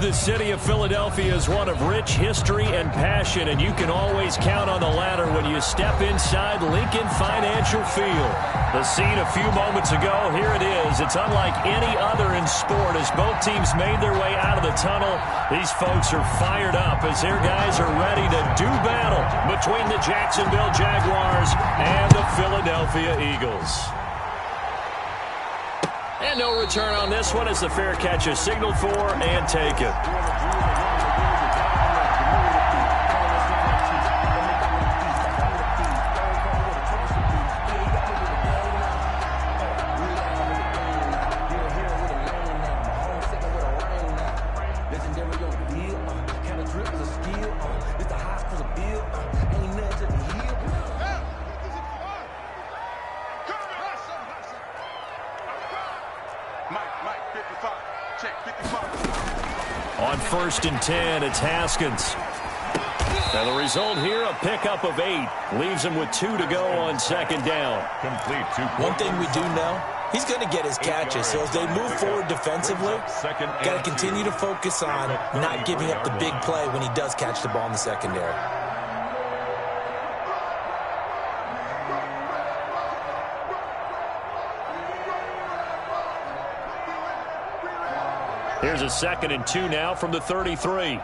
The city of Philadelphia is one of rich history and passion, and you can always count on the latter when you step inside Lincoln Financial Field. The scene a few moments ago, here it is. It's unlike any other in sport as both teams made their way out of the tunnel. These folks are fired up as their guys are ready to do battle between the Jacksonville Jaguars and the Philadelphia Eagles. And no return on this one as the fair catch is signaled for and taken. On 1st and 10, it's Haskins. And the result here, a pickup of 8. Leaves him with 2 to go on 2nd down. Complete. One thing we do know, he's going to get his catches. So as they move forward defensively, got to continue to focus on not giving up the big play when he does catch the ball in the secondary. Here's a 2nd and 2 now from the 33.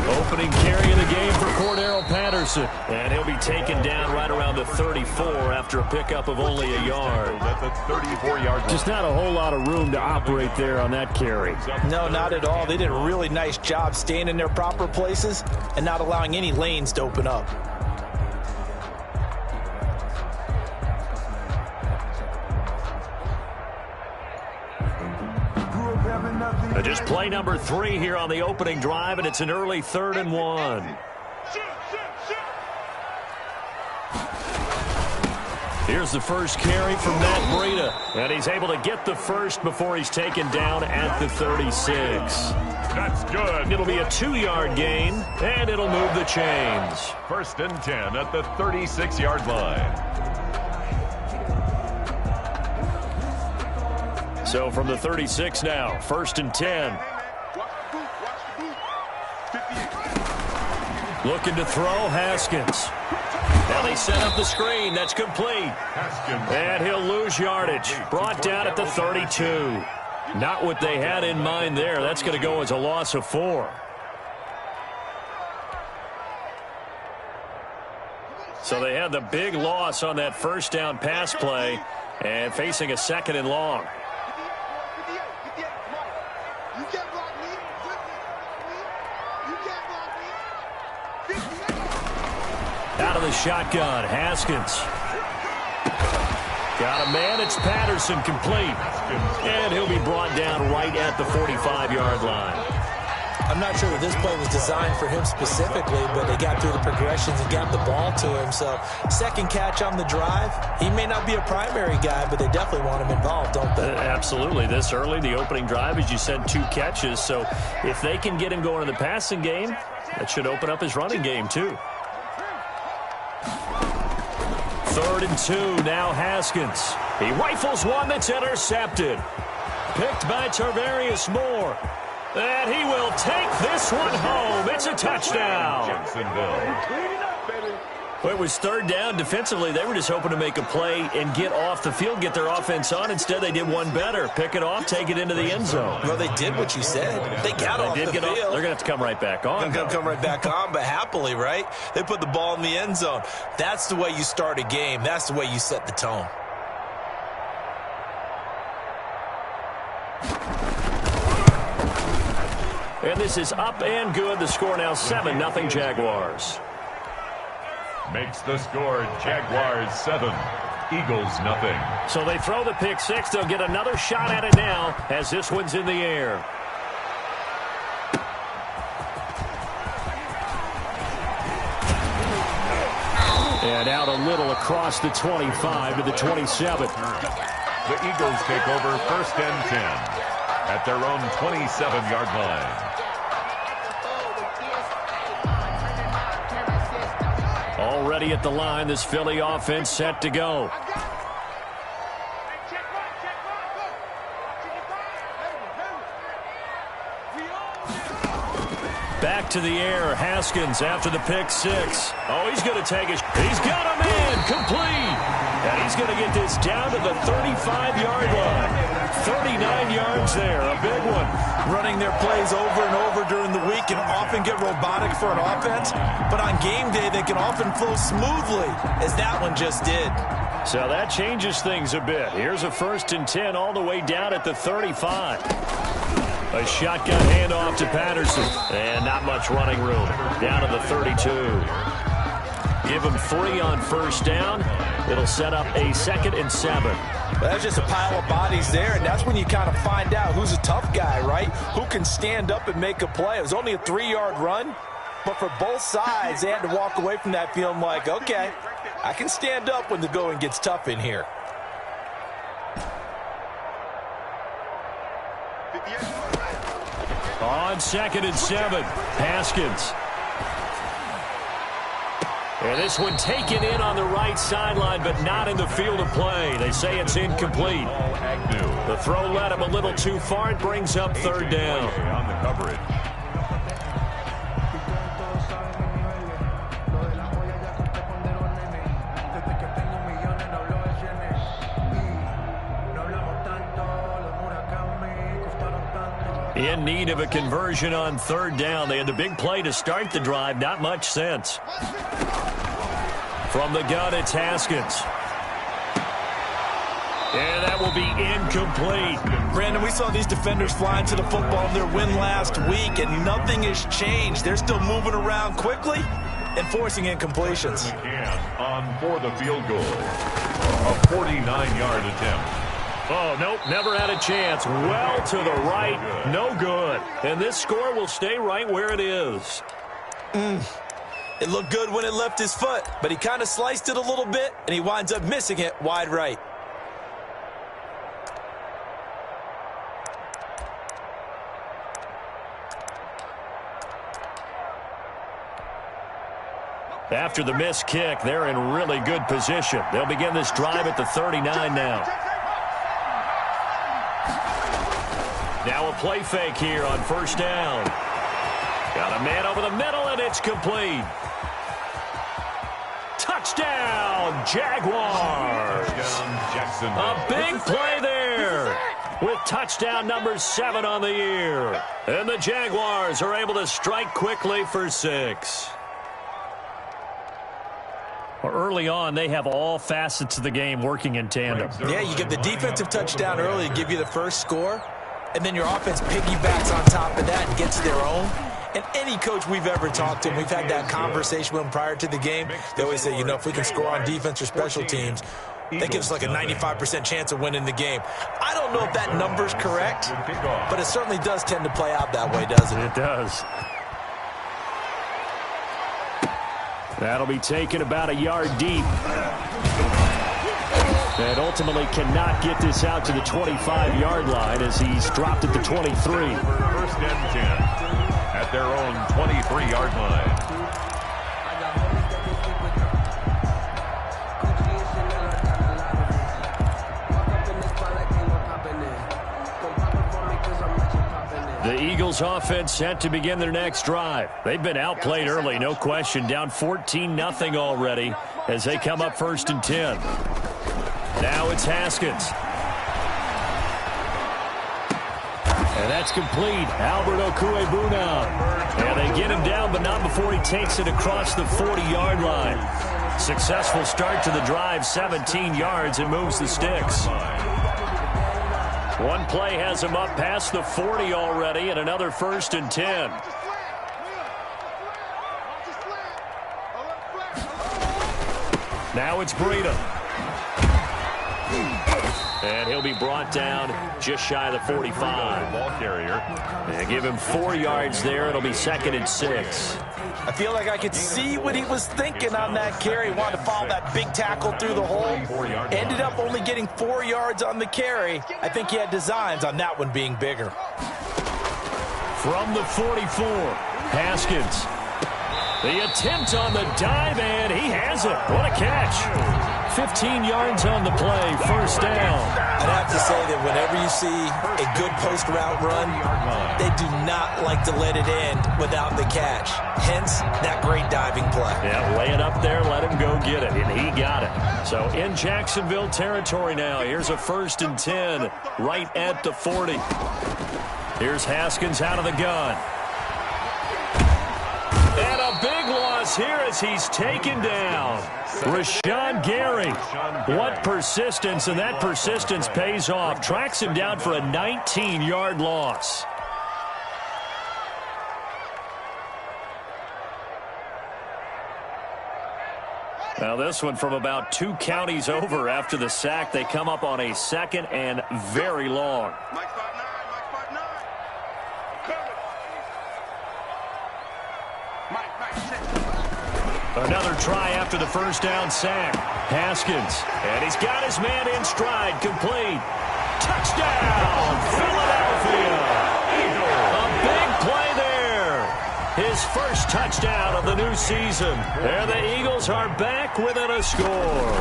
Opening carry of the game for Cordero Patterson. And he'll be taken down right around the 34 after a pickup of only a yard. That's a 34-yard line. Just not a whole lot of room to operate there on that carry. No, not at all. They did a really nice job staying in their proper places and not allowing any lanes to open up. Just play number 3 here on the opening drive, and it's an early 3rd and 1. Here's the first carry from Matt Breida, and he's able to get the first before he's taken down at the 36. That's good. It'll be a 2-yard gain, and it'll move the chains. 1st and 10 at the 36-yard line. So from the 36 now, 1st and 10. Looking to throw, Haskins. Now they set up the screen. That's complete. And he'll lose yardage. Brought down at the 32. Not what they had in mind there. That's going to go as a loss of 4. So they had the big loss on that 1st down pass play and facing a 2nd and long. Out of the shotgun, Haskins. Got a man, it's Patterson, complete. And he'll be brought down right at the 45-yard line. I'm not sure that this play was designed for him specifically, but they got through the progressions and got the ball to him. So, 2nd catch on the drive. He may not be a primary guy, but they definitely want him involved, don't they? Absolutely. This early, the opening drive, as you said, 2 catches. So, if they can get him going in the passing game, that should open up his running game, too. 3rd and 2, now Haskins. He rifles one that's intercepted. Picked by Tarvarius Moore. And he will take this one home. It's a touchdown. Well, it was 3rd down. Defensively, they were just hoping to make a play and get off the field, get their offense on. Instead, they did one better. Pick it off, take it into the end zone. Well, they did what you said. They got off the field. They're going to have to come right back on. They're going to come right back on, but happily, right? They put the ball in the end zone. That's the way you start a game. That's the way you set the tone. And this is up and good. The score now 7-0 Jaguars. Makes the score Jaguars 7, Eagles nothing. So they throw the pick 6. They'll get another shot at it now as this one's in the air. And out a little across the 25 to the 27. The Eagles take over 1st and 10 at their own 27-yard line. Already at the line, this Philly offense set to go. Back to the air, Haskins after the pick six. Oh, he's going to take it. He's got him in, complete. And he's going to get this down to the 35-yard line. 39 yards there, a big one. Running their plays over and over during the week can often get robotic for an offense, but on game day they can often flow smoothly, as that one just did. So that changes things a bit. Here's a 1st and 10 all the way down at the 35. A shotgun handoff to Patterson. And not much running room. Down to the 32. Give him 3 on 1st down. It'll set up a 2nd and 7. Well, that's just a pile of bodies there, and that's when you kind of find out who's a tough guy, right? Who can stand up and make a play. It was only a 3-yard run, but for both sides, they had to walk away from that feeling like, okay, I can stand up when the going gets tough in here. On 2nd and 7, Haskins. And this one taken in on the right sideline, but not in the field of play. They say it's incomplete. The throw led him a little too far. It brings up 3rd down. On the coverage. In need of a conversion on 3rd down. They had the big play to start the drive. Not much sense. From the gun, it's Haskins. And that will be incomplete. Brandon, we saw these defenders flying to the football in their win last week, and nothing has changed. They're still moving around quickly and forcing incompletions. On for the field goal. A 49-yard attempt. Oh, nope, never had a chance. Well to the right, no good. And this score will stay right where it is. It looked good when it left his foot, but he kind of sliced it a little bit, and he winds up missing it wide right. After the missed kick, they're in really good position. They'll begin this drive at the 39 now. Now a play fake here on 1st down. Got a man over the middle, and it's complete. Touchdown, Jaguars. A big play there with touchdown number 7 on the year. And the Jaguars are able to strike quickly for 6. Early on, they have all facets of the game working in tandem. Yeah, you get the defensive touchdown early to give you the first score, and then your offense piggybacks on top of that and gets their own. And any coach we've ever talked to, and we've had that conversation with them prior to the game, they always say, you know, if we can score on defense or special teams, that gives us like a 95% chance of winning the game. I don't know if that number's correct, but it certainly does tend to play out that way, doesn't it? It does. That'll be taken about a yard deep. And ultimately cannot get this out to the 25-yard line as he's dropped at the 23. 1st and 10 at their own 23-yard line. The Eagles offense set to begin their next drive. They've been outplayed early, no question. Down 14-0 already as they come up 1st and 10. Now it's Haskins. And that's complete. Albert Okwuegbunam. And they get him down, but not before he takes it across the 40-yard line. Successful start to the drive, 17 yards, and moves the sticks. One play has him up past the 40 already, and another 1st and 10. Now it's Breida. And he'll be brought down just shy of the 45. Ball carrier. And give him 4 yards there. It'll be 2nd and 6. I feel like I could see what he was thinking on that carry. He wanted to follow that big tackle through the hole. Ended up only getting 4 yards on the carry. I think he had designs on that one being bigger. From the 44, Haskins. The attempt on the dive, and he has it. What a catch. 15 yards on the play, first down. I'd have to say that whenever you see a good post route run, they do not like to let it end without the catch. Hence, that great diving play. Yeah, lay it up there, let him go get it, and he got it. So in Jacksonville territory now, here's a 1st and 10 right at the 40. Here's Haskins out of the gun. And a big loss here as he's taken down. Rashawn Gary. What persistence, and that persistence pays off. Tracks him down for a 19-yard loss. Now this one from about 2 counties over after the sack. They come up on a 2nd and very long. Another try after the first down sack. Haskins, and he's got his man in stride, complete. Touchdown, Philadelphia. A big play there. His first touchdown of the new season. And the Eagles are back within a score.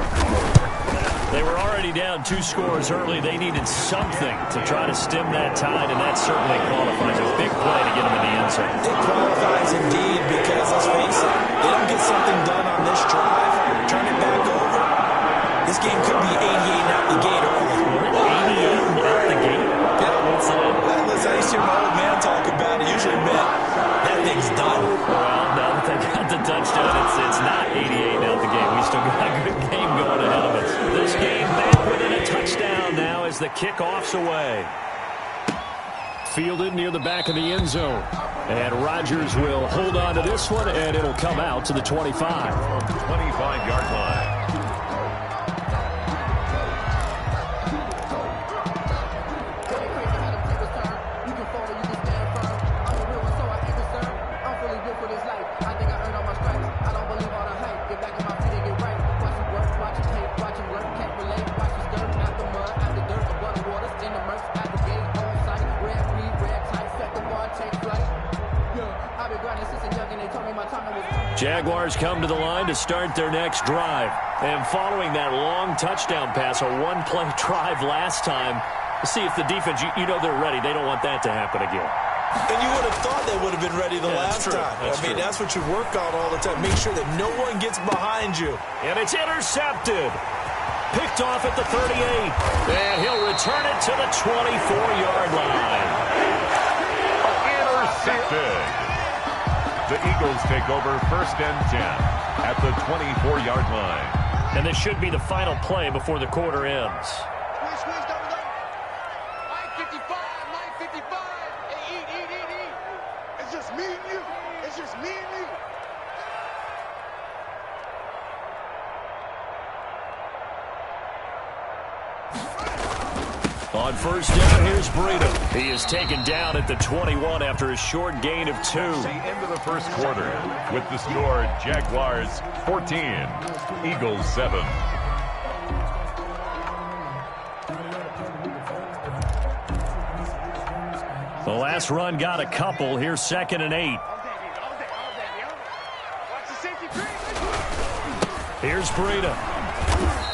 They were already down 2 scores early. They needed something to try to stem that tide, and that certainly qualifies. A big play to get them in the end zone. It qualifies indeed because, let's face it, they don't get something done on this drive, turn it back over. This game could be 88 out the gate early. 88 out the gate? Yeah. What's that? Listen, I used to hear my old man talk about it. Usually meant that thing's done. Well, now that they got the touchdown, it's not 88 out the gate. We still got a good game going ahead of us. This game back within a touchdown now as the kickoff's away. Fielded near the back of the end zone. And Rodgers will hold on to this one, and it'll come out to the 25. 25-yard line. Jaguars come to the line to start their next drive. And following that long touchdown pass, a one-play drive last time, see if the defense, you know they're ready. They don't want that to happen again. And you would have thought they would have been ready the last time. That's what you work on all the time. Make sure that no one gets behind you. And it's intercepted. Picked off at the 38. And he'll return it to the 24-yard line. Intercepted. The Eagles take over 1st and 10 at the 24-yard line. And this should be the final play before the quarter ends. It's just me and you. It's just me and you. On 1st down, here's Breida. He is taken down at the 21 after a short gain of 2. The end of the first quarter with the score Jaguars 14, Eagles 7. The last run got a couple. Here's 2nd and 8. Here's Breida.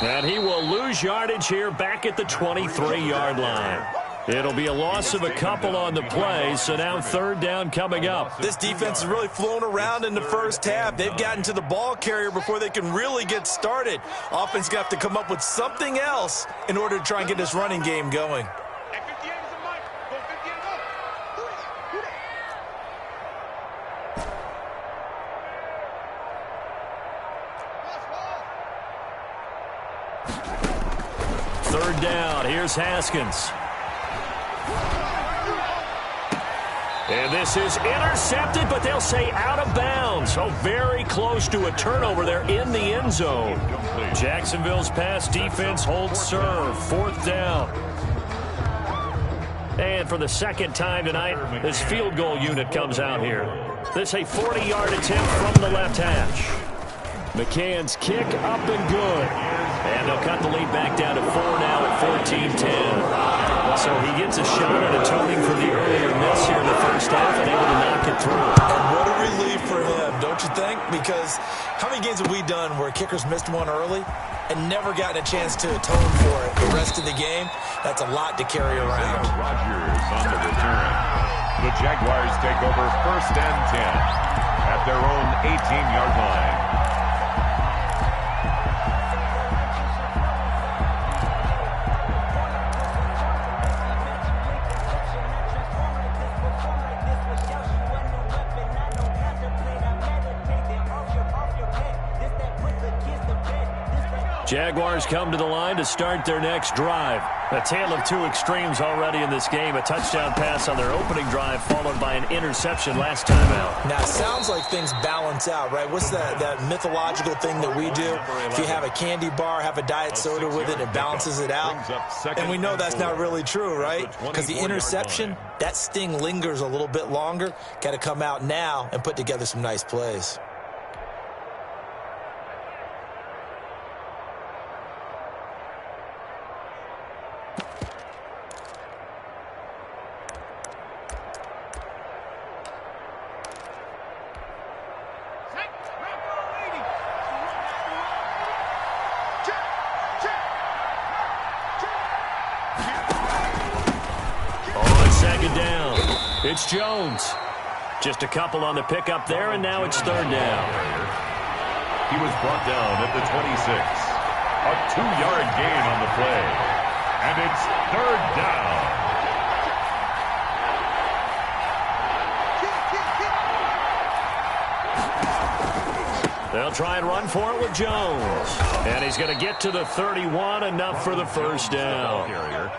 And he will lose yardage here back at the 23-yard line. It'll be a loss of a couple on the play, so now 3rd down coming up. This defense is really flown around in the first half. They've gotten to the ball carrier before they can really get started. Offense going to have to come up with something else in order to try and get this running game going. Down. Here's Haskins. And this is intercepted, but they'll say out of bounds. So very close to a turnover there in the end zone. Jacksonville's pass defense holds serve. 4th down. And for the 2nd time tonight, this field goal unit comes out here. This a 40-yard attempt from the left hash. McCann's kick up and good. And they'll cut the lead back down to 4 now at 14-10. So he gets a shot at atoning for the earlier miss here in the first half and able to knock it through. And what a relief for him, don't you think? because how many games have we done where kickers missed one early and never gotten a chance to atone for it the rest of the game? That's a lot to carry around. Rodgers on the return. The Jaguars take over 1st and 10 at their own 18-yard line. Jaguars come to the line to start their next drive. A tale of two extremes already in this game. A touchdown pass on their opening drive, followed by an interception last time out. Now, it sounds like things balance out, right? What's that mythological thing that we do? If you have a candy bar, have a diet soda with it, it balances it out. And we know that's not really true, right? Because the interception, that sting lingers a little bit longer. Got to come out now and put together some nice plays. It's Jones. Just a couple on the pickup there, and now it's 3rd down. He was brought down at the 26. A 2-yard gain on the play. And it's 3rd down. They'll try and run for it with Jones. And he's going to get to the 31, enough for the 1st down.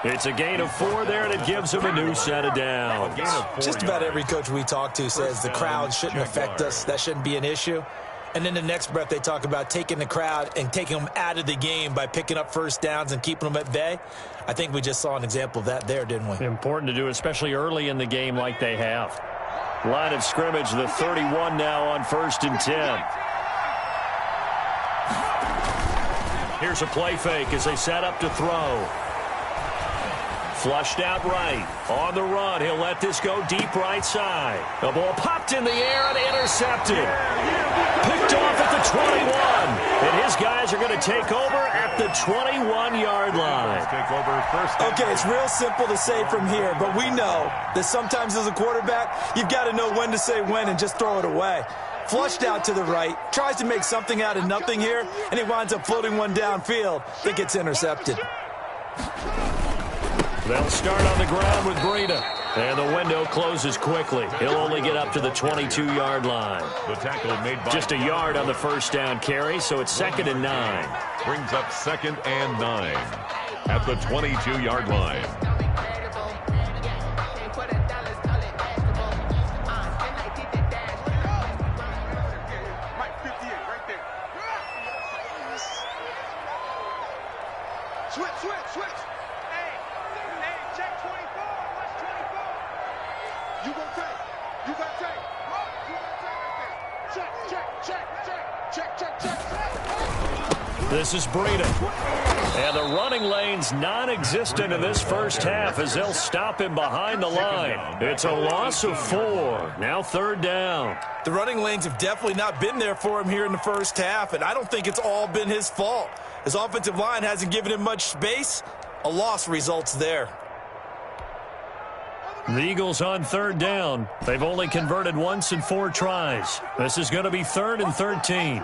It's a gain of 4 there, and it gives him a new set of downs. Just about every coach we talk to says the crowd shouldn't affect us. That shouldn't be an issue. And then the next breath, they talk about taking the crowd and taking them out of the game by picking up 1st downs and keeping them at bay. I think we just saw an example of that there, didn't we? Important to do, especially early in the game like they have. Line of scrimmage, the 31 now on 1st and 10. Here's a play fake as they set up to throw. Flushed out right. On the run, he'll let this go deep right side. The ball popped in the air and intercepted. Picked off at the 21. And his guys are going to take over at the 21-yard line. Okay, it's real simple to say from here, but we know that sometimes as a quarterback, you've got to know when to say when and just throw it away. Flushed out to the right, tries to make something out of nothing here, and he winds up floating one downfield that gets intercepted. They'll start on the ground with Breida. And the window closes quickly. He'll only get up to the 22-yard line. The tackle made by just a yard on the 1st down carry, so it's 2nd and 9. Brings up 2nd and 9 at the 22-yard line. Switch. Hey, check 24. Watch 24. You gonna take. You got take. You got take right there. Check. This is Breida. And the running lane's non-existent in this 1st half as they'll stop him behind the line. It's a loss of 4. Now 3rd down. The running lanes have definitely not been there for him here in the 1st half, and I don't think it's all been his fault. His offensive line hasn't given him much space. A loss results there. The Eagles on 3rd down. They've only converted once in 4 tries. This is going to be 3rd and 13.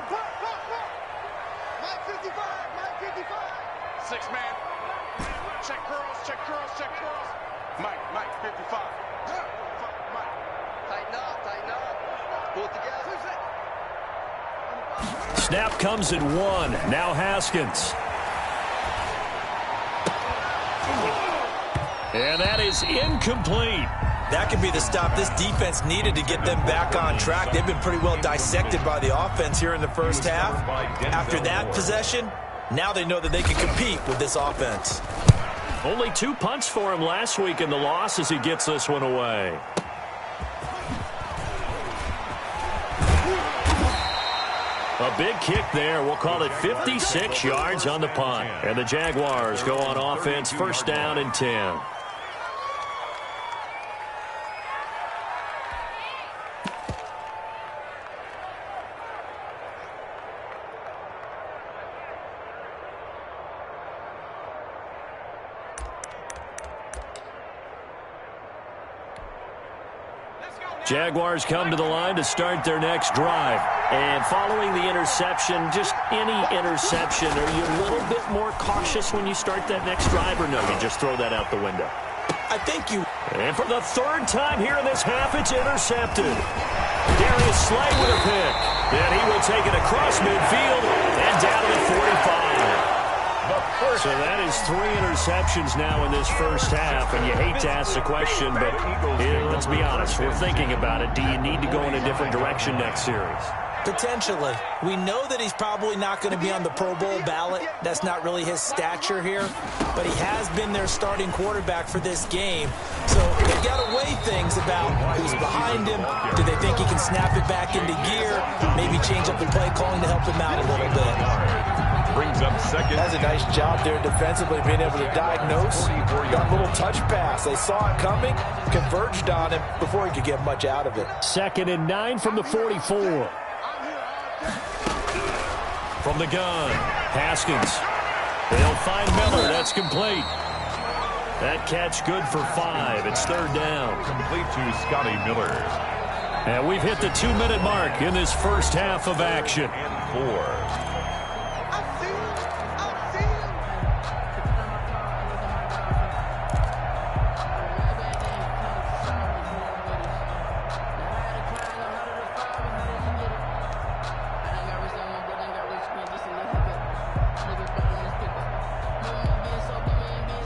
Snap comes at 1. Now Haskins. And that is incomplete. That could be the stop this defense needed to get them back on track. They've been pretty well dissected by the offense here in the 1st half. After that possession, now they know that they can compete with this offense. Only 2 punts for him last week in the loss as he gets this one away. A big kick there. We'll call it 56 yards on the punt. And the Jaguars go on offense, 1st down and 10. Jaguars come to the line to start their next drive. And following the interception, just any interception, are you a little bit more cautious when you start that next drive, or no, you just throw that out the window? I think you... And for the third time here in this half, it's intercepted. Darius Slay with a pick. And he will take it across midfield and down to the 45. So that is 3 interceptions now in this first half, and you hate to ask the question, but let's be honest, we're thinking about it. Do you need to go in a different direction next series? Potentially. We know that he's probably not going to be on the Pro Bowl ballot. That's not really his stature here, but he has been their starting quarterback for this game. So they've got to weigh things about who's behind him. Do they think he can snap it back into gear? Maybe change up the play calling to help him out a little bit. Brings up second. That's a nice job there defensively, being able to diagnose. Got a little touch pass. They saw it coming, converged on him before he could get much out of it. 2nd and 9 from the 44. From the gun, Haskins. They'll find Miller. That's complete. That catch good for 5. It's 3rd down. Complete to Scotty Miller. And we've hit the 2-minute mark in this first half of action. And 4.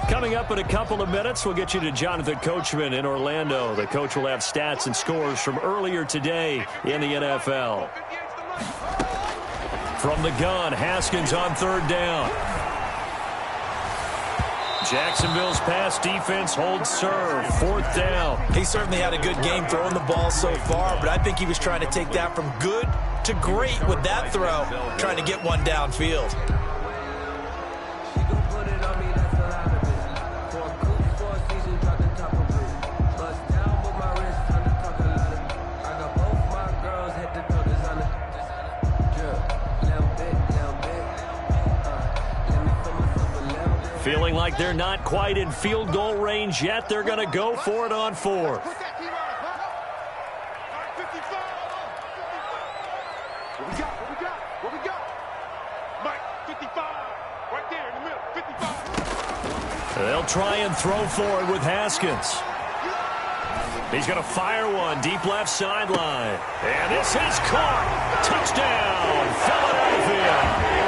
Coming up in a couple of minutes, we'll get you to Jonathan Coachman in Orlando. The coach will have stats and scores from earlier today in the NFL. From the gun, Haskins on 3rd down. Jacksonville's pass defense holds serve. 4th down. He certainly had a good game throwing the ball so far, but I think he was trying to take that from good to great with that throw, trying to get one downfield. Feeling like they're not quite in field goal range yet. They're going to go for it on 4th. What we got? Mike, 55. Right there in the middle, 55. They'll try and throw for it with Haskins. He's going to fire one deep left sideline. And this is caught. Touchdown, Philadelphia.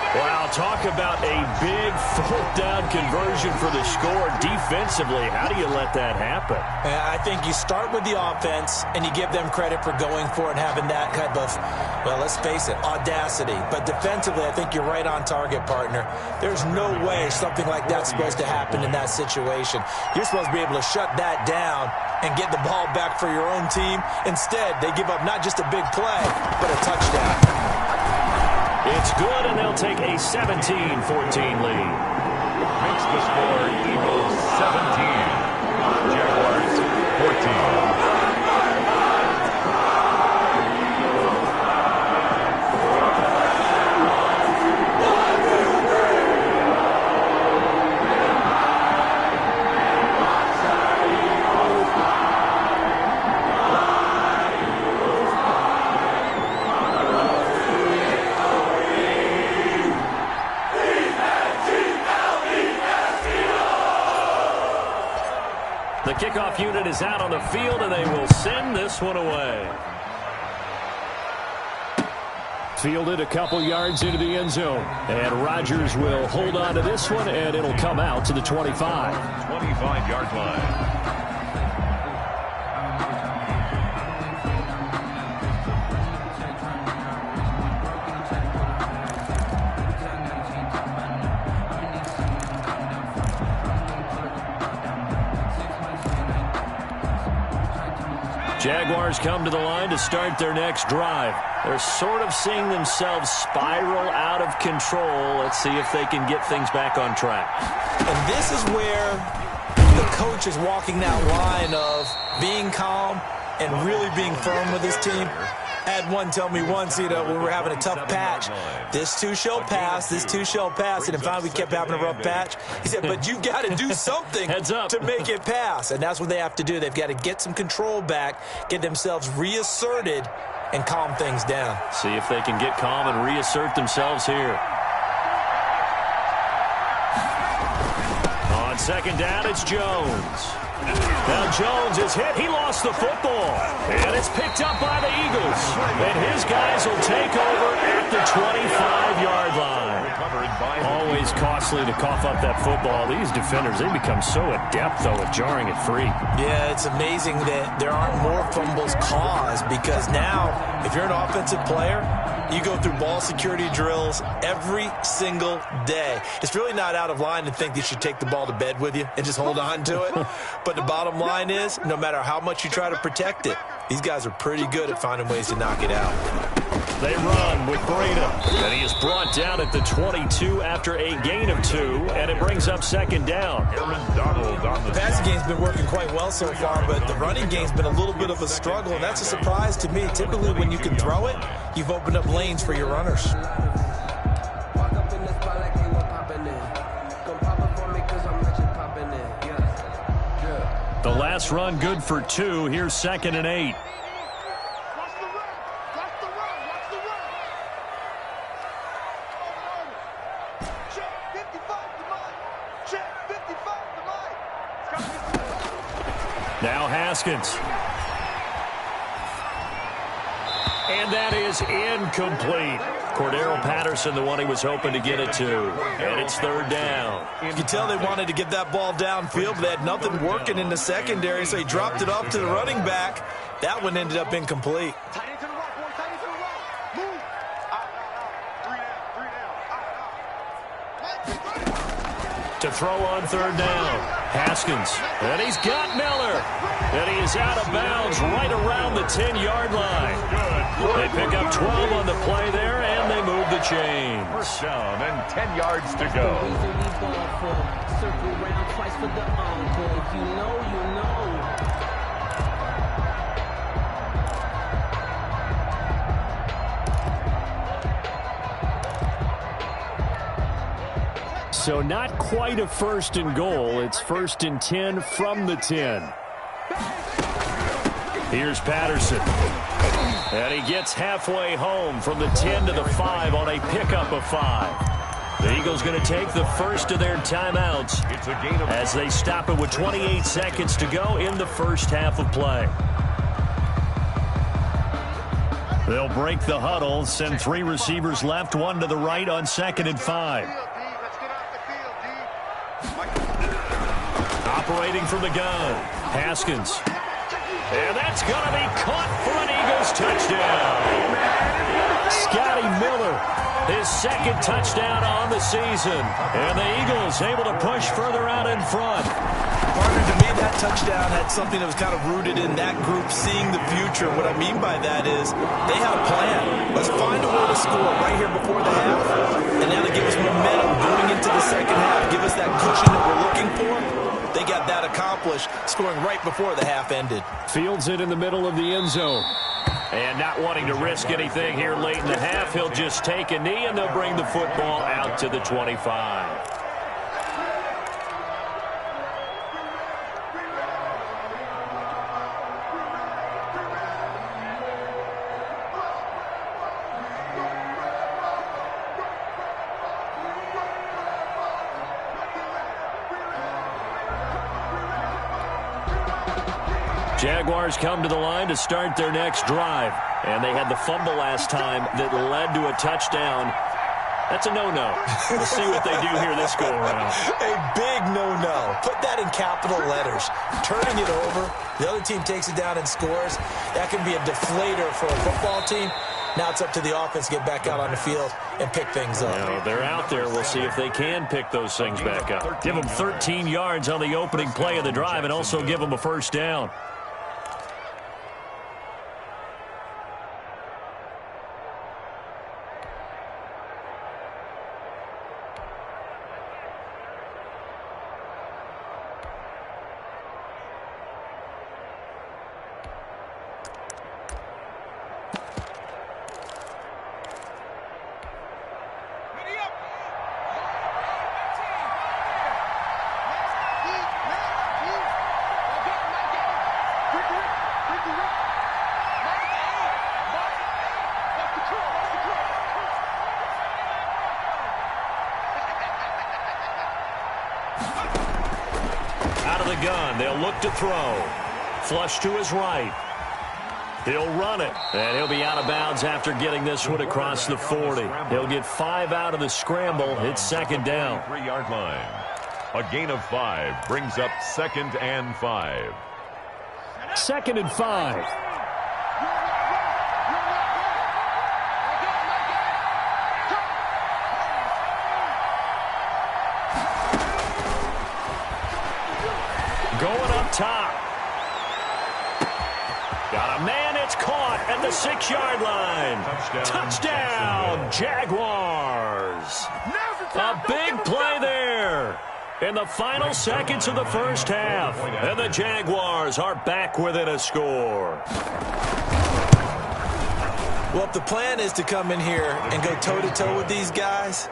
Wow, talk about a big 4th down conversion for the score. Defensively, how do you let that happen? I think you start with the offense, and you give them credit for going for it and having that type of, well, let's face it, audacity. But defensively, I think you're right on target, partner. There's no way something like that's supposed to happen in that situation. You're supposed to be able to shut that down and get the ball back for your own team. Instead, they give up not just a big play, but a touchdown. It's good, and they'll take a 17-14 lead. Makes the score Eagles 17. Jaguars 14. The kickoff unit is out on the field, and they will send this one away. Fielded a couple yards into the end zone. And Rodgers will hold on to this one, and it'll come out to the 25. 25-yard line. Jaguars come to the line to start their next drive. They're sort of seeing themselves spiral out of control. Let's see if they can get things back on track. And this is where the coach is walking that line of being calm and really being firm with his team. Had one tell me once, when we were having a tough patch, this too shall pass, this too shall pass, and finally we kept having a rough patch. He said, but you've got to do something to make it pass, and that's what they have to do. They've got to get some control back, get themselves reasserted, and calm things down. See if they can get calm and reassert themselves here. On second down, it's Jones. Now Jones is hit. He lost the football. And it's picked up by the Eagles. And his guys will take over at the 25-yard line. Always costly to cough up that football. These defenders, they become so adept, though, at jarring it free. Yeah, it's amazing that there aren't more fumbles caused because now, if you're an offensive player, you go through ball security drills every single day. It's really not out of line to think you should take the ball to bed with you and just hold on to it. But the bottom line is, no matter how much you try to protect it, these guys are pretty good at finding ways to knock it out. They run with Breda, and he is brought down at the 22 after a gain of 2, and it brings up second down. The passing game's been working quite well so far, but the running game's been a little bit of a struggle, and that's a surprise to me. Typically, when you can throw it, you've opened up lanes for your runners. The last run good for 2. Here's 2nd and 8. Now Haskins. And that is incomplete. Cordero Patterson, the one he was hoping to get it to. And it's 3rd down. You can tell they wanted to get that ball downfield, but they had nothing working in the secondary, so he dropped it off to the running back. That one ended up incomplete. To throw on 3rd down. Haskins. And he's got Miller. And he is out of bounds right around the 10-yard line. They pick up 12 on the play there, and they move the chains. First down and 10 yards to go. Circle round twice for the encore. If you know, you know. So not quite a 1st and goal. It's 1st and 10 from the 10. Here's Patterson. And he gets halfway home from the 10 to the 5 on a pickup of 5. The Eagles going to take the first of their timeouts as they stop it with 28 seconds to go in the first half of play. They'll break the huddle, send 3 receivers left, 1 to the right on 2nd and 5. Operating from the gun, Haskins. And that's going to be caught for an Eagles touchdown. Scotty Miller, his 2nd touchdown on the season. And the Eagles able to push further out in front. Partner, to me, that touchdown had something that was kind of rooted in that group seeing the future. What I mean by that is they had a plan. Let's find a way to score right here before the half. And now to give us momentum going into the second half, give us that cushion that we're looking for. They got that accomplished, scoring right before the half ended. Fields it in the middle of the end zone. And not wanting to risk anything here late in the half, he'll just take a knee, and they'll bring the football out to the 25. Jaguars come to the line to start their next drive. And they had the fumble last time that led to a touchdown. That's a no-no. We'll see what they do here this go-around. A big no-no. Put that in capital letters. Turning it over, the other team takes it down and scores. That can be a deflator for a football team. Now it's up to the offense to get back out on the field and pick things up. Now, they're out there. We'll see if they can pick those things back up. Give them 13 yards on the opening play of the drive and also give them a first down. gun. They'll look to throw. Flush to his right. He'll run it, and he'll be out of bounds after getting this one across the 40. He'll get 5 out of the scramble. It's second down. 3-yard line. A gain of 5 brings up 2nd and 5. 2nd and 5. Going up top. Got a man, it's caught at the 6-yard line. Touchdown, Jaguars. A big play there in the final seconds of the first half. And the Jaguars are back within a score. Well, if the plan is to come in here and go toe-to-toe with these guys,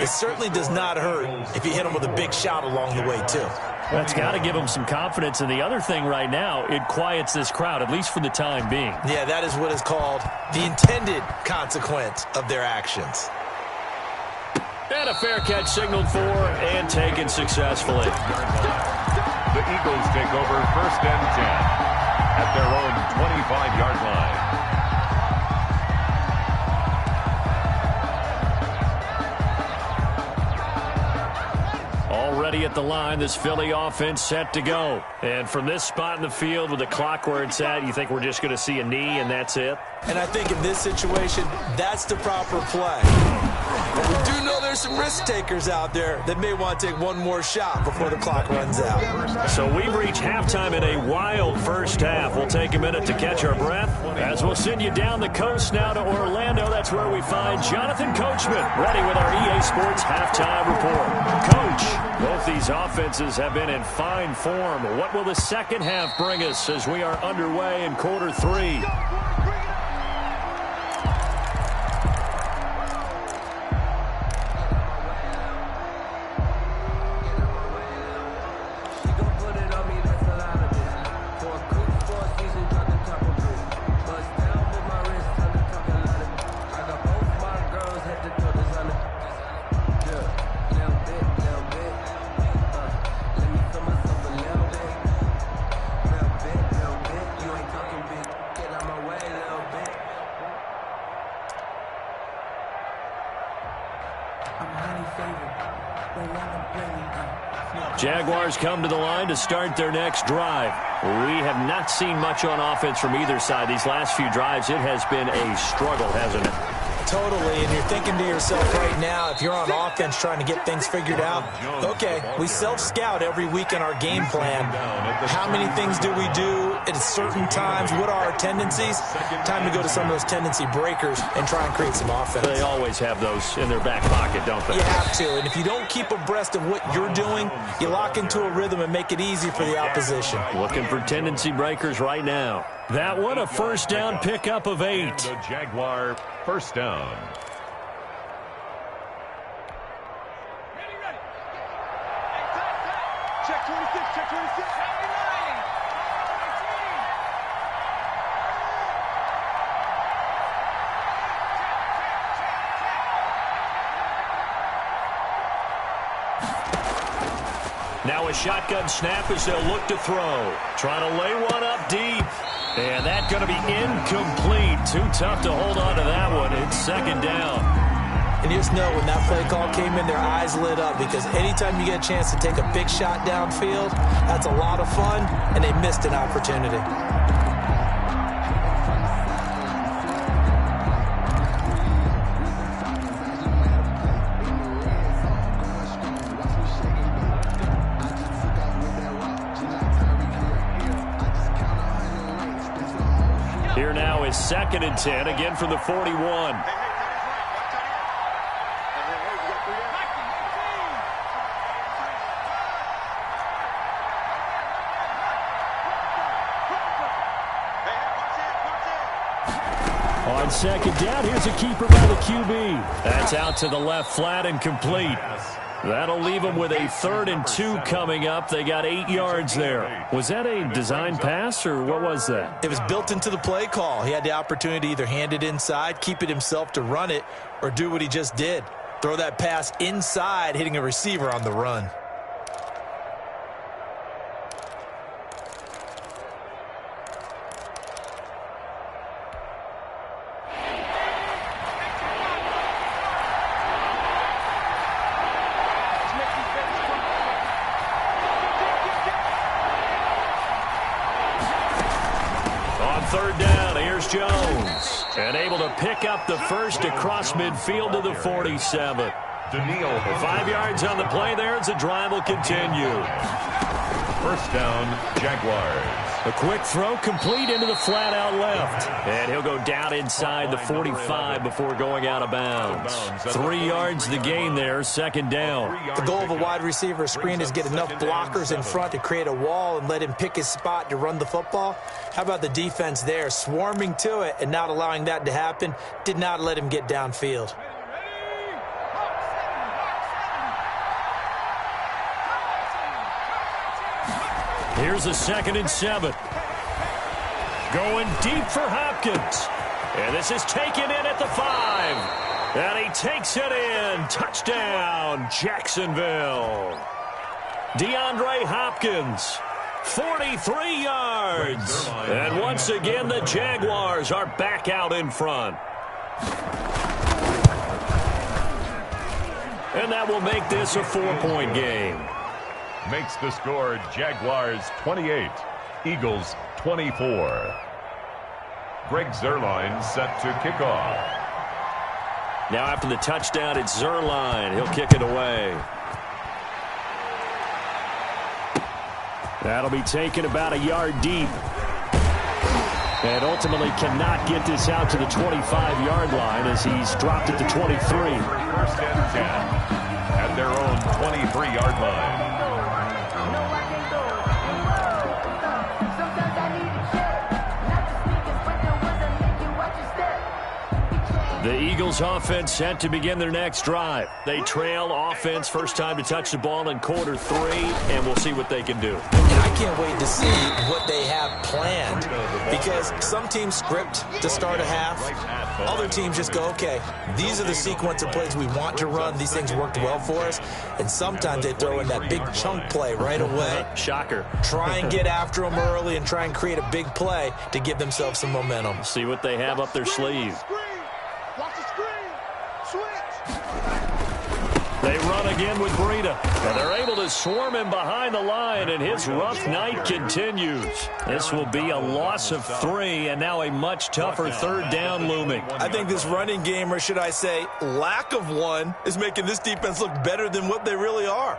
it certainly does not hurt if you hit them with a big shot along the way, too. That's got to give them some confidence. And the other thing right now, it quiets this crowd, at least for the time being. Yeah, that is what is called the intended consequence of their actions. And a fair catch signaled for and taken successfully. The Eagles take over 1st and 10 at their own 25-yard line. Already at the line, this Philly offense set to go. And from this spot in the field with the clock where it's at, you think we're just going to see a knee and that's it? And I think in this situation, that's the proper play. But we do know there's some risk takers out there that may want to take one more shot before the clock runs out. So we've reached halftime in a wild first half. We'll take a minute to catch our breath as we'll send you down the coast now to Orlando. That's where we find Jonathan Coachman ready with our EA Sports halftime report. Coach, both these offenses have been in fine form. What will the second half bring us as we are underway in quarter 3? Jaguars come to the line to start their next drive. We have not seen much on offense from either side. These last few drives, it has been a struggle, hasn't it? Totally, and you're thinking to yourself right now, if you're on offense trying to get things figured out, okay, we self-scout every week in our game plan. How many things do we do at certain times? What are our tendencies? Time to go to some of those tendency breakers and try and create some offense. They always have those in their back pocket, don't they? You have to, and if you don't keep abreast of what you're doing, you lock into a rhythm and make it easy for the opposition. Looking for tendency breakers right now. That one, a first down pickup of 8. The Jaguar first down. Ready. Check 26, check 26. Now a shotgun snap as they'll look to throw. Trying to lay one up deep. And that's going to be incomplete. Too tough to hold on to that one. It's second down. And you just know when that play call came in, their eyes lit up because anytime you get a chance to take a big shot downfield, that's a lot of fun, and they missed an opportunity. Here now is 2nd and 10, again from the 41. On second down, here's a keeper by the QB. That's out to the left flat and complete. That'll leave them with a 3rd and 2 coming up. They got 8 yards there. Was that a design pass, or what was that? It was built into the play call. He had the opportunity to either hand it inside, keep it himself to run it, or do what he just did. Throw that pass inside, hitting a receiver on the run. third down, here's Jones. And able to pick up the first across midfield to the 47. 5 yards on the play there as the drive will continue. First down, Jaguars. A quick throw complete into the flat out left. And he'll go down inside the 45 before going out of bounds. 3 yards the gain there, second down. The goal of a wide receiver screen is get enough blockers in front to create a wall and let him pick his spot to run the football. How about the defense there, swarming to it and not allowing that to happen? Did not let him get downfield. Here's a 2nd and 7. Going deep for Hopkins. And this is taken in at the 5. And he takes it in. Touchdown, Jacksonville. DeAndre Hopkins, 43 yards. And once again, the Jaguars are back out in front. And that will make this a 4-point game. Makes the score Jaguars 28, Eagles 24. Greg Zuerlein set to kick off. Now after the touchdown, it's Zuerlein. He'll kick it away. That'll be taken about a yard deep. And ultimately cannot get this out to the 25-yard line as he's dropped at the 23. First and 10 at their own 23-yard line. The Eagles offense set to begin their next drive. They trail offense first time to touch the ball in quarter 3, and we'll see what they can do. And I can't wait to see what they have planned because some teams script to start a half. Other teams just go, okay, these are the sequence of plays we want to run. These things worked well for us. And sometimes they throw in that big chunk play right away. Shocker. Try and get after them early and try and create a big play to give themselves some momentum. See what they have up their sleeve. They run again with Breida, and they're able to swarm him behind the line, and his rough night continues. This will be a loss of 3, and now a much tougher third down looming. I think this running game, or should I say lack of one, is making this defense look better than what they really are.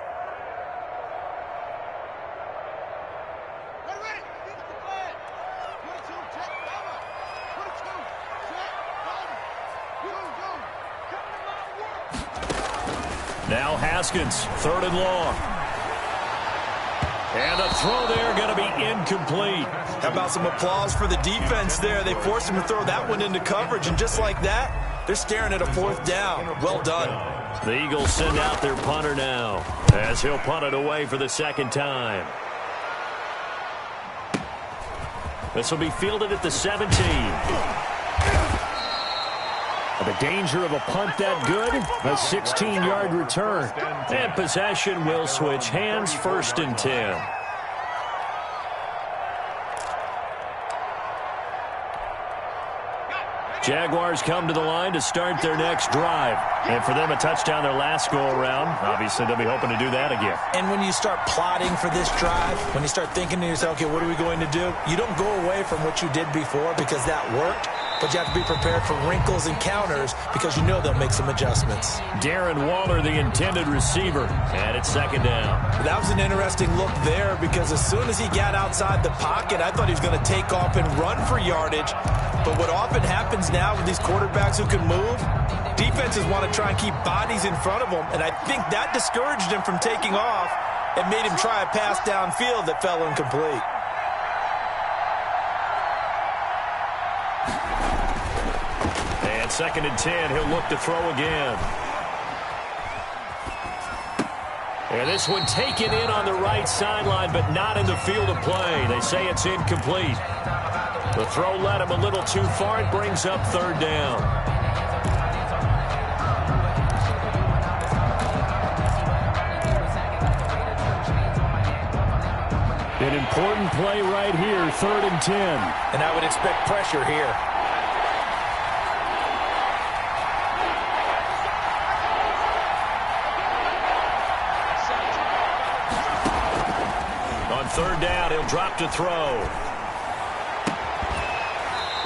Now Haskins, 3rd and long. And a throw there going to be incomplete. How about some applause for the defense there? They forced him to throw that one into coverage, and just like that, they're staring at a 4th down. Well done. The Eagles send out their punter now as he'll punt it away for the 2nd time. This will be fielded at the 17. The danger of a punt that good, a 16-yard return. And possession will switch hands, 1st and 10. Jaguars come to the line to start their next drive. And for them, a touchdown their last go-around. Obviously, they'll be hoping to do that again. And when you start plotting for this drive, when you start thinking to yourself, okay, what are we going to do? You don't go away from what you did before because that worked. But you have to be prepared for wrinkles and counters because you know they'll make some adjustments. Darren Waller, the intended receiver, and it's 2nd down. That was an interesting look there because as soon as he got outside the pocket, I thought he was going to take off and run for yardage. But what often happens now with these quarterbacks who can move, defenses want to try and keep bodies in front of them, and I think that discouraged him from taking off and made him try a pass downfield that fell incomplete. And 2nd and 10, he'll look to throw again. And this one taken in on the right sideline, but not in the field of play. They say it's incomplete. The throw led him a little too far. It brings up 3rd down. An important play right here, 3rd and 10. And I would expect pressure here. On 3rd down, he'll drop to throw.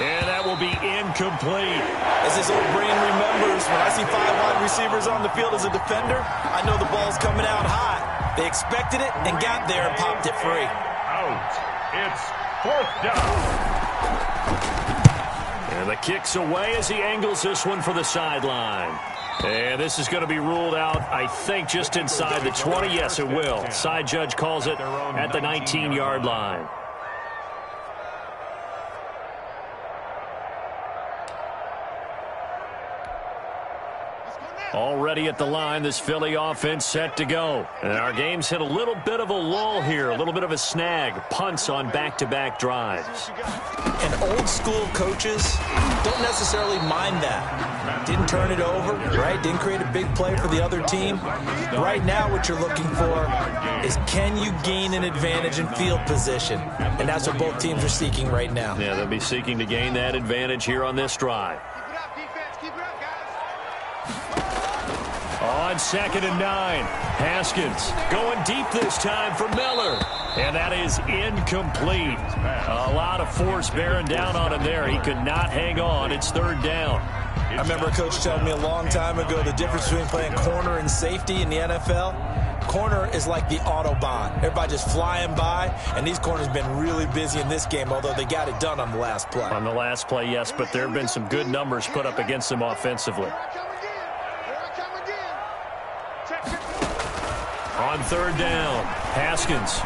And that will be incomplete. As his old brain remembers, when I see 5 wide receivers on the field as a defender, I know the ball's coming out high. They expected it and got there and popped it free. Out. It's 4th down. And the kick's away as he angles this one for the sideline. And this is going to be ruled out, I think, just inside the 20. Yes, it will. Side judge calls it at the 19-yard line. Already at the line, this Philly offense set to go. And our game's hit a little bit of a lull here, a little bit of a snag. Punts on back-to-back drives. And old-school coaches don't necessarily mind that. Didn't turn it over, right? Didn't create a big play for the other team. Right now, what you're looking for is, can you gain an advantage in field position? And that's what both teams are seeking right now. Yeah, they'll be seeking to gain that advantage here on this drive. On 2nd and 9, Haskins going deep this time for Miller. And that is incomplete. A lot of force bearing down on him there. He could not hang on. It's 3rd down. I remember a coach telling me a long time ago the difference between playing corner and safety in the NFL. Corner is like the Autobahn. Everybody just flying by, and these corners have been really busy in this game, although they got it done on the last play. On the last play, yes, but there have been some good numbers put up against them offensively. On 3rd down, Haskins.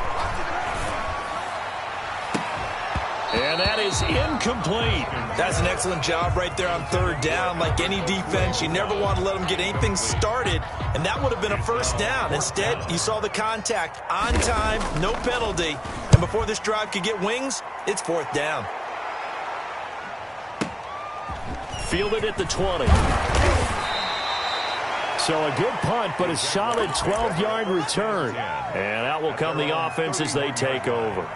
And that is incomplete. That's an excellent job right there on 3rd down. Like any defense, you never want to let them get anything started, and that would have been a 1st down. Instead, you saw the contact on time, no penalty, and before this drive could get wings, it's 4th down. Fielded at the 20. So a good punt, but a solid 12-yard return. And out will come the offense as they take over.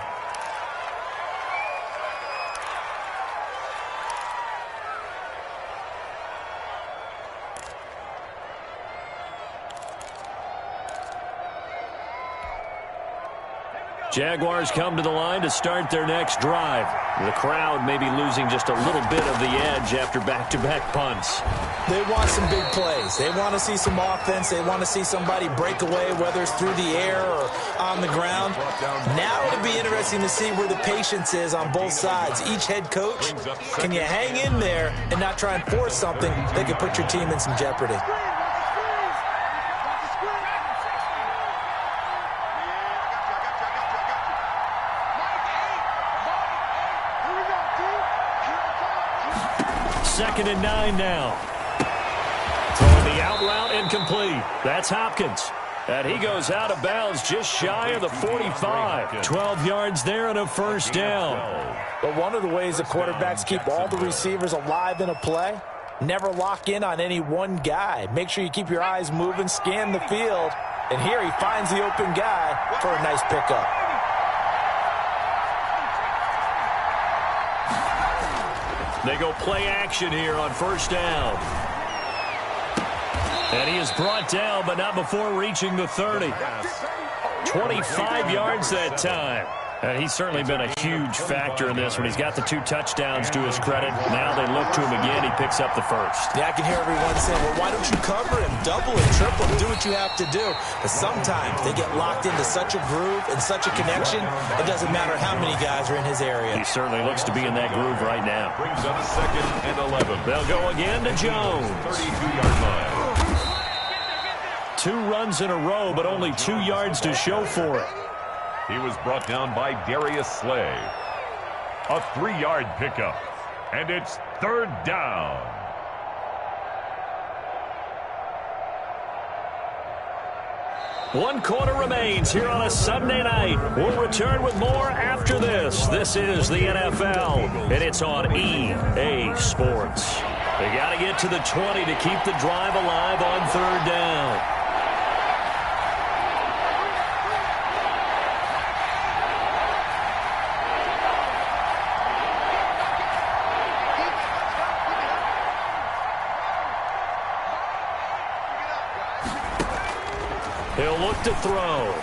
Jaguars come to the line to start their next drive. The crowd may be losing just a little bit of the edge after back-to-back punts. They want some big plays. They want to see some offense. They want to see somebody break away, whether it's through the air or on the ground. Now it'll be interesting to see where the patience is on both sides. Each head coach, can you hang in there and not try and force something that could put your team in some jeopardy? Second and 9 now. Throwing the out route incomplete. That's Hopkins. And he goes out of bounds just shy of the 45. 12 yards there and a 1st down. But one of the ways the quarterbacks keep all the receivers alive in a play, never lock in on any one guy. Make sure you keep your eyes moving, scan the field. And here he finds the open guy for a nice pickup. They go play action here on 1st down. And he is brought down, but not before reaching the 30. 25 yards that time. And he's certainly been a huge factor in this when he's got the 2 touchdowns to his credit. Now they look to him again. He picks up the 1st. Yeah, I can hear everyone saying, well, why don't you cover him? Double him, triple him, do what you have to do. But sometimes they get locked into such a groove and such a connection, it doesn't matter how many guys are in his area. He certainly looks to be in that groove right now. Brings up 2nd and 11. They'll go again to Jones. 32-yard line. 2 runs in a row, but only 2 yards to show for it. He was brought down by Darius Slay. A 3-yard pickup. And it's 3rd down. One quarter remains here on a Sunday night. We'll return with more after this. This is the NFL, and it's on EA Sports. They got to get to the 20 to keep the drive alive on 3rd down. He'll look to throw.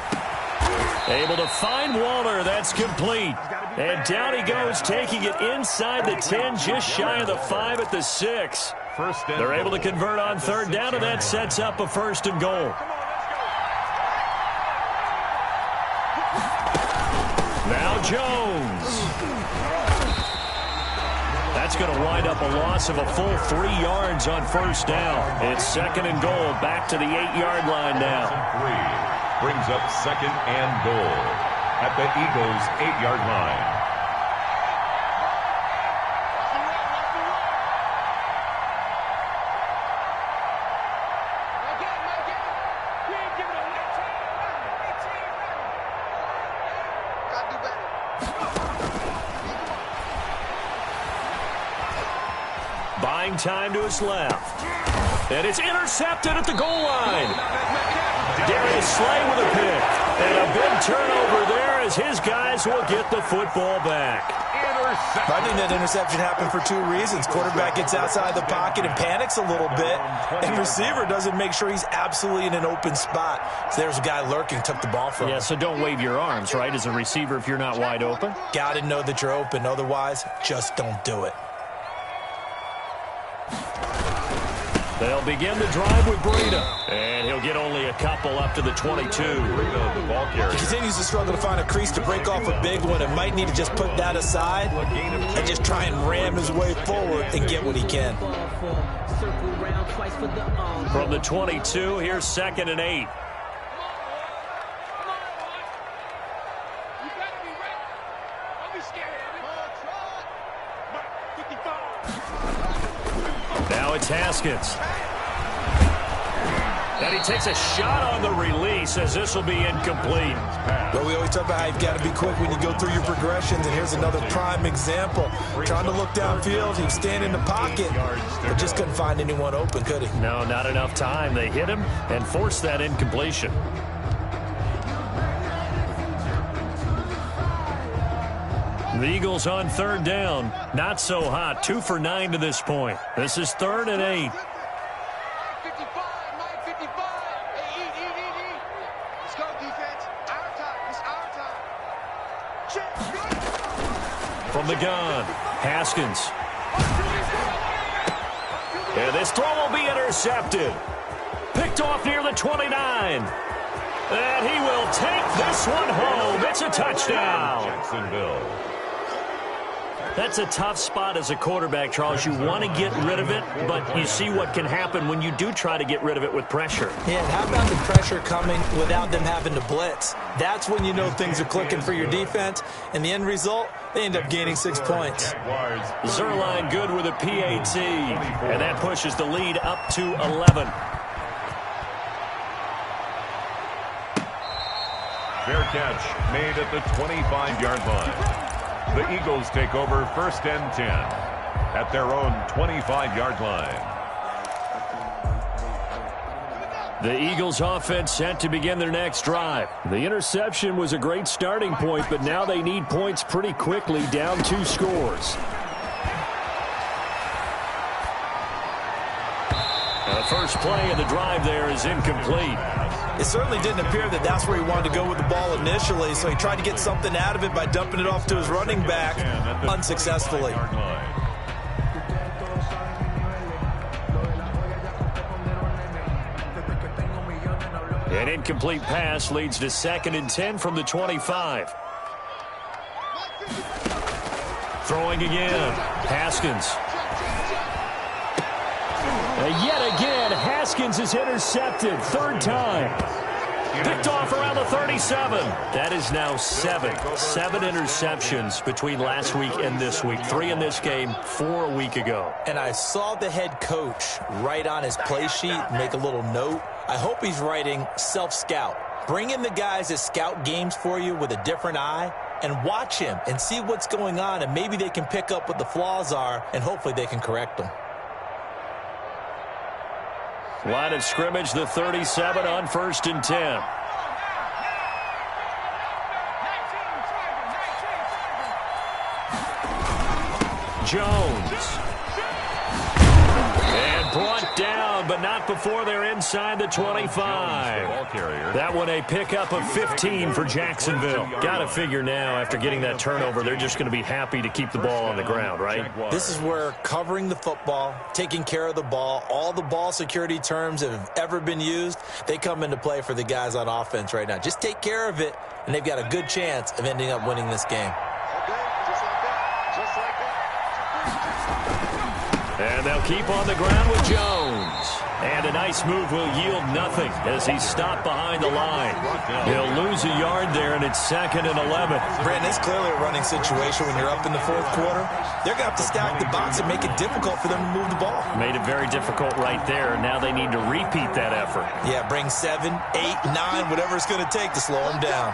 Able to find Waller. That's complete. And down he goes, taking it inside the 10, just shy of the 5 at the 6. They're able to convert on third down, and that sets up a first and goal. Now Jones. That's going to wind up a loss of a full 3 yards on first down. It's second and goal, back to the 8-yard line now. Brings up second and goal at the Eagles' 8-yard line. Buying time to his left. And it's intercepted at the goal line. Darius Slay with a pick. And a big turnover there as his guys will get the football back. I think that interception happened for 2 reasons. Quarterback gets outside the pocket and panics a little bit. And receiver doesn't make sure he's absolutely in an open spot. So there's a guy lurking, took the ball from him. Yeah, so don't wave your arms, right, as a receiver if you're not wide open. Got to know that you're open. Otherwise, just don't do it. They'll begin the drive with Breida. And he'll get only a couple up to the 22. Breida, the ball carrier. He continues to struggle to find a crease to break off a big one and might need to just put that aside and just try and ram his way forward and get what he can. From the 22, here's second and 8. Now it's Haskins. And he takes a shot on the release as this will be incomplete. But we always talk about how you've got to be quick when you go through your progressions, and here's another prime example. Trying to look downfield, he was standing in the pocket, but just couldn't find anyone open, could he? No, not enough time. They hit him and forced that incompletion. The Eagles on third down. Not so hot. 2 for 9 to this point. This is third and 8. From the gun, Haskins. And this throw will be intercepted. Picked off near the 29. And he will take this one home. It's a touchdown. Jacksonville. That's a tough spot as a quarterback, Charles. You want to get rid of it, but you see what can happen when you do try to get rid of it with pressure. Yeah, and how about the pressure coming without them having to blitz? That's when you know things are clicking for your defense, and the end result, they end up gaining 6 points. Zerline good with a PAT, and that pushes the lead up to 11. Fair catch made at the 25-yard line. The Eagles take over first and 10 at their own 25-yard line. The Eagles offense set to begin their next drive. The interception was a great starting point, but now they need points pretty quickly, down 2 scores. The first play of the drive there is incomplete. It certainly didn't appear that that's where he wanted to go with the ball initially, so he tried to get something out of it by dumping it off to his running back unsuccessfully. An incomplete pass leads to second and 10 from the 25. Throwing again, Haskins. Yet again, Haskins is intercepted. Third time. Picked off around the 37. That is now 7. 7 interceptions between last week and this week. 3 in this game, 4 a week ago. And I saw the head coach write on his play sheet, make a little note. I hope he's writing self-scout. Bring in the guys that scout games for you with a different eye and watch him and see what's going on, and maybe they can pick up what the flaws are, and hopefully they can correct them. Line of scrimmage, the 37 on first and 10. Jones. And brought down, but not up before they're inside the 25. That one a pickup of 15 for Jacksonville. Got to figure now, after getting that turnover, they're just going to be happy to keep the ball on the ground, right? This is where covering the football, taking care of the ball, all the ball security terms that have ever been used, they come into play for the guys on offense right now. Just take care of it, and they've got a good chance of ending up winning this game. And they'll keep on the ground with Jones. And a nice move will yield nothing as he's stopped behind the line. He'll lose a yard there, and it's 2nd and 11. Brandon, it's clearly a running situation when you're up in the fourth quarter. They're going to have to stack the box and make it difficult for them to move the ball. Made it very difficult right there. Now they need to repeat that effort. Yeah, bring 7, 8, 9, whatever it's going to take to slow them down.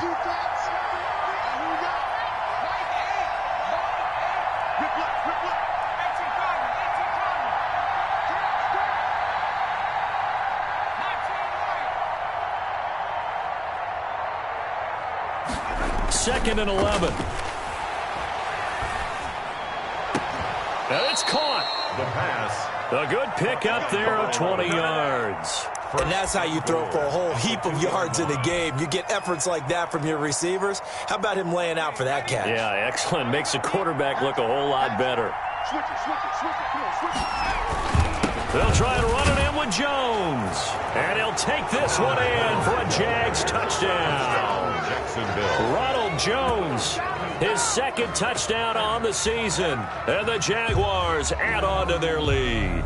Second and 11. And it's caught. The pass. A good pick up there of 20 yards. And that's how you throw for a whole heap of yards in the game. You get efforts like that from your receivers. How about him laying out for that catch? Yeah, excellent. Makes the quarterback look a whole lot better. Switch it. Come on, switch it. They'll try to run it in with Jones. And he'll take this one in for a Jags touchdown. Ronald Jones, his second touchdown on the season. And the Jaguars add on to their lead.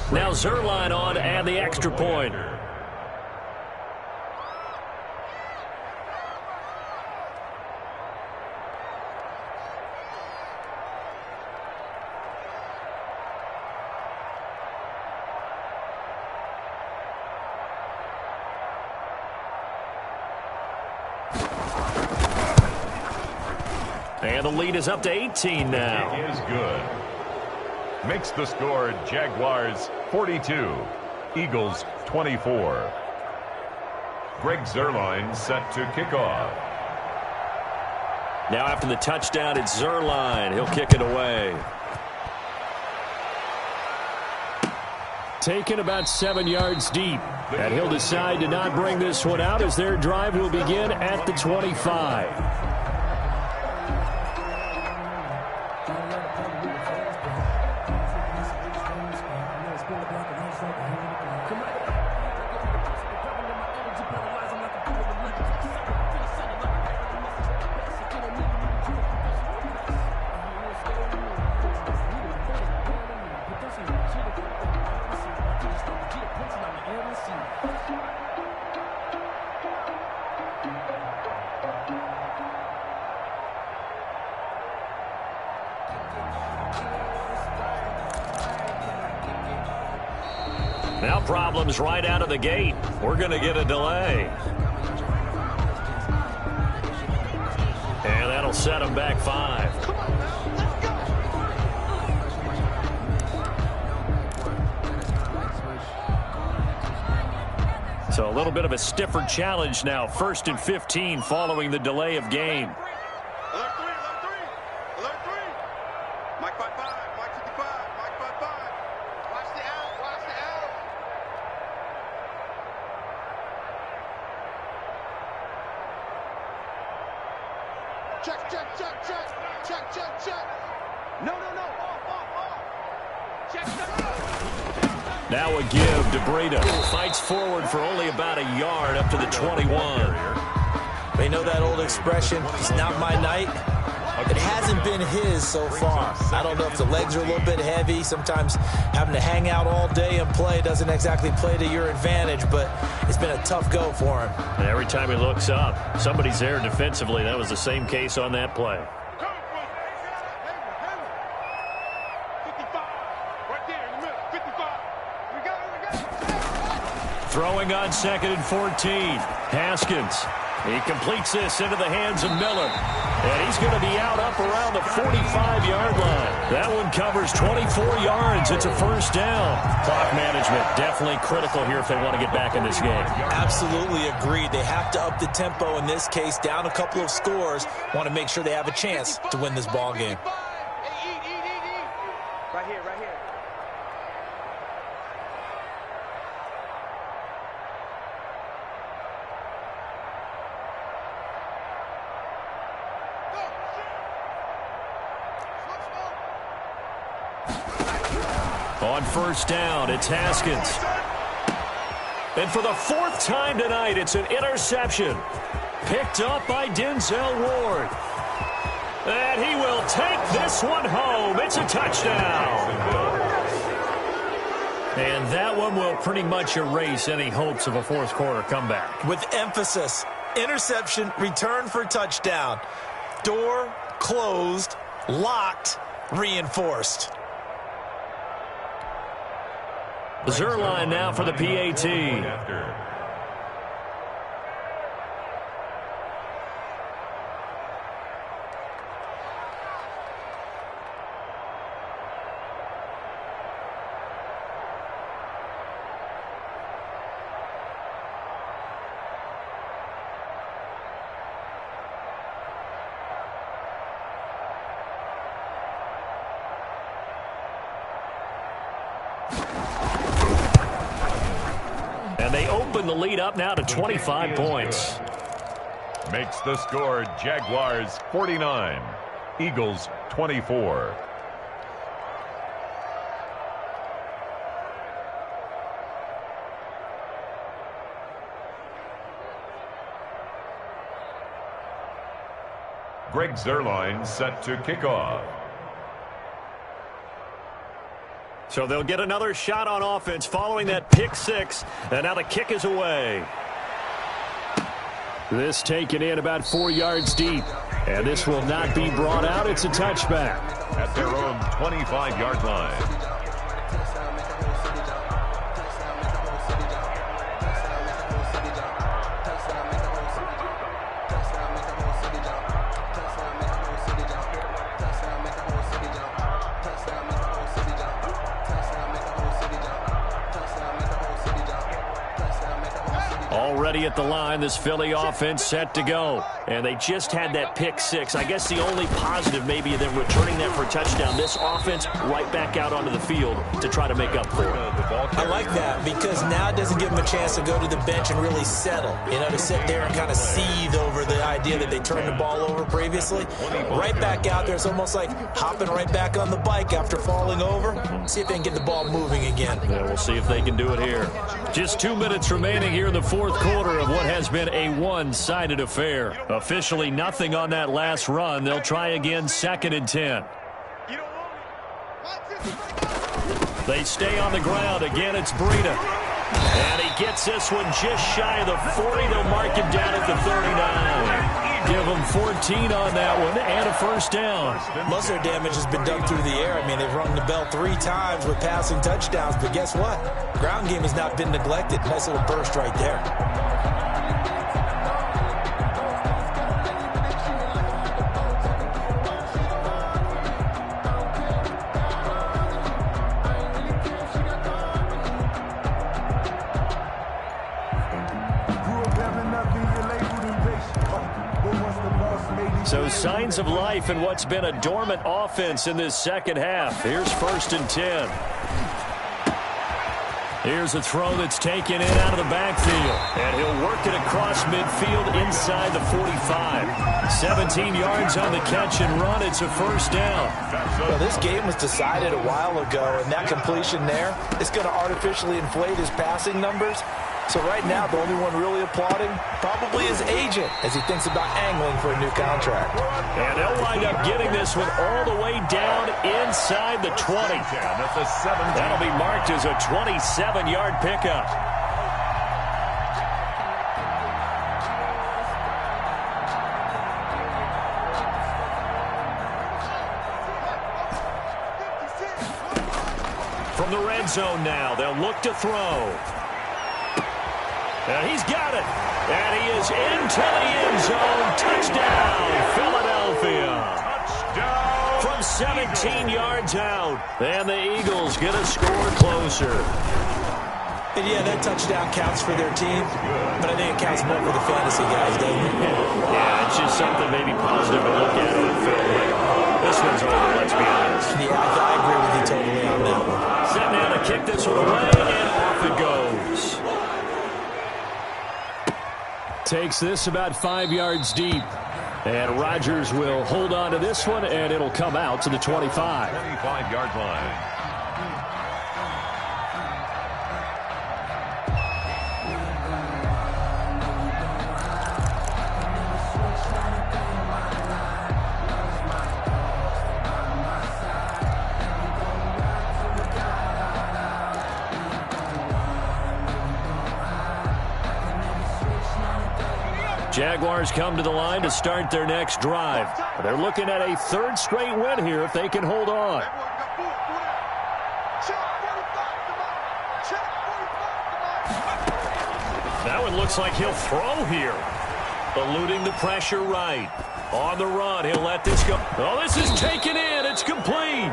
Now Zerline on to add the extra point. And the lead is up to 18 now. It is good. Makes the score Jaguars 42, Eagles 24. Greg Zerline set to kick off. Now after the touchdown, it's Zerline. He'll kick it away. Taken about 7 yards deep. And he'll decide to not bring this one out as their drive will begin at the 25. Now problems right out of the gate. We're going to get a delay. And that'll set them back 5. So a little bit of a stiffer challenge now. 1st and 15 following the delay of game. Alert 3. Mike 55, Mike 55, Mike 55. Watch the out. Check. No. Off. Check. Now a give to Breida. Fights forward for only about a yard up to the 21. They know that old expression, it's not my night. It hasn't been his so far. I don't know if the legs are a little bit heavy. Sometimes having to hang out all day and play doesn't exactly play to your advantage, but it's been a tough go for him. And every time he looks up, somebody's there defensively. That was the same case on that play. 55. Right there in the middle. 55. We got it. Throwing on 2nd and 14. Haskins. He completes this into the hands of Miller. And he's going to be out up around the 45-yard line. That one covers 24 yards. It's a first down. Clock management definitely critical here if they want to get back in this game. Absolutely agreed. They have to up the tempo in this case, down a couple of scores. Want to make sure they have a chance to win this ball game. Right here, right here. On first down, it's Haskins. And for the fourth time tonight, it's an interception. Picked up by Denzel Ward. And he will take this one home. It's a touchdown. And that one will pretty much erase any hopes of a fourth quarter comeback. With emphasis, interception, return for touchdown. Door closed, locked, reinforced. Zerline now for the PAT. And they open the lead up now to 25 points. Makes the score Jaguars 49, Eagles 24. Greg Zerline set to kick off. So they'll get another shot on offense following that pick six. And now the kick is away. This taken in about 4 yards deep. And this will not be brought out. It's a touchback. At their own 25-yard line. Already at the line, this Philly offense set to go. And they just had that pick six. I guess the only positive maybe them returning that for a touchdown. This offense right back out onto the field to try to make up for it. I like that because now it doesn't give them a chance to go to the bench and really settle. You know, to sit there and kind of seethe over the idea that they turned the ball over previously. Right back out there. It's almost like hopping right back on the bike after falling over. See if they can get the ball moving again. Yeah, we'll see if they can do it here. Just 2 minutes remaining here in the fourth quarter of what has been a one-sided affair. Officially nothing on that last run. They'll try again 2nd and 10. They stay on the ground. Again, it's Breida. And he gets this one just shy of the 40. They'll mark him down at the 39. Give them 14 on that one and a first down. Most of their damage has been done through the air. I mean, they've rung the bell 3 times with passing touchdowns. But guess what? Ground game has not been neglected. Nice little burst right there. So signs of life in what's been a dormant offense in this second half. Here's 1st and 10. Here's a throw that's taken in out of the backfield. And he'll work it across midfield inside the 45. 17 yards on the catch and run. It's a first down. Well, this game was decided a while ago, and that completion there is going to artificially inflate his passing numbers. So right now, the only one really applauding probably his agent as he thinks about angling for a new contract. And they'll wind up getting this one all the way down inside the 20. That's a 7. That'll be marked as a 27-yard pickup. From the red zone now, they'll look to throw. And he's got it. And he is into the end zone. Touchdown, Philadelphia. Philadelphia. Touchdown. From 17 yards out. And the Eagles get a score closer. And yeah, that touchdown counts for their team, but I think it counts more for the fantasy guys, doesn't it? Yeah, it's just something maybe positive to look at on film. But this one's over, let's be honest. Yeah, I agree with you totally on that one. Set now to kick this one away, and off it goes. Takes this about 5 yards deep. And Rodgers will hold on to this one, and it'll come out to the 25. 25-yard line. Jaguars come to the line to start their next drive. They're looking at a third straight win here if they can hold on. That one looks like he'll throw here. Eluding the pressure right. On the run, he'll let this go. Oh, this is taken in. It's complete.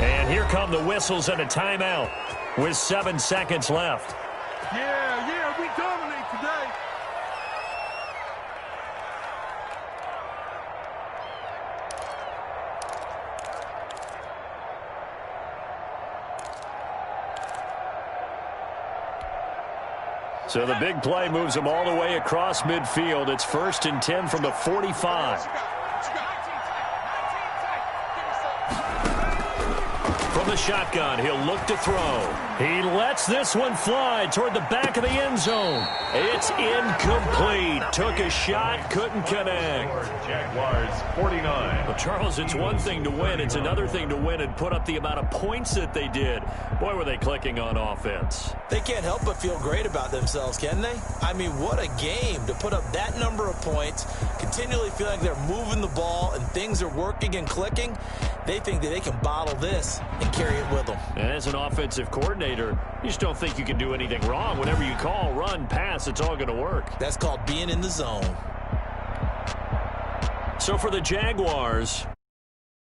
And here come the whistles and a timeout with 7 seconds left. Yeah, we dominate today. So the big play moves them all the way across midfield. It's 1st and 10 from the 45. From the shotgun, he'll look to throw. He lets this one fly toward the back of the end zone. It's incomplete. Took a shot, couldn't connect. Jaguars 49. Well, Charles, it's one thing to win. It's another thing to win and put up the amount of points that they did. Boy, were they clicking on offense. They can't help but feel great about themselves, can they? I mean, what a game to put up that number of points, continually feel like they're moving the ball and things are working and clicking. They think that they can bottle this and carry it with them. And as an offensive coordinator, you just don't think you can do anything wrong. Whatever you call, run, pass, it's all going to work. That's called being in the zone. So for the Jaguars,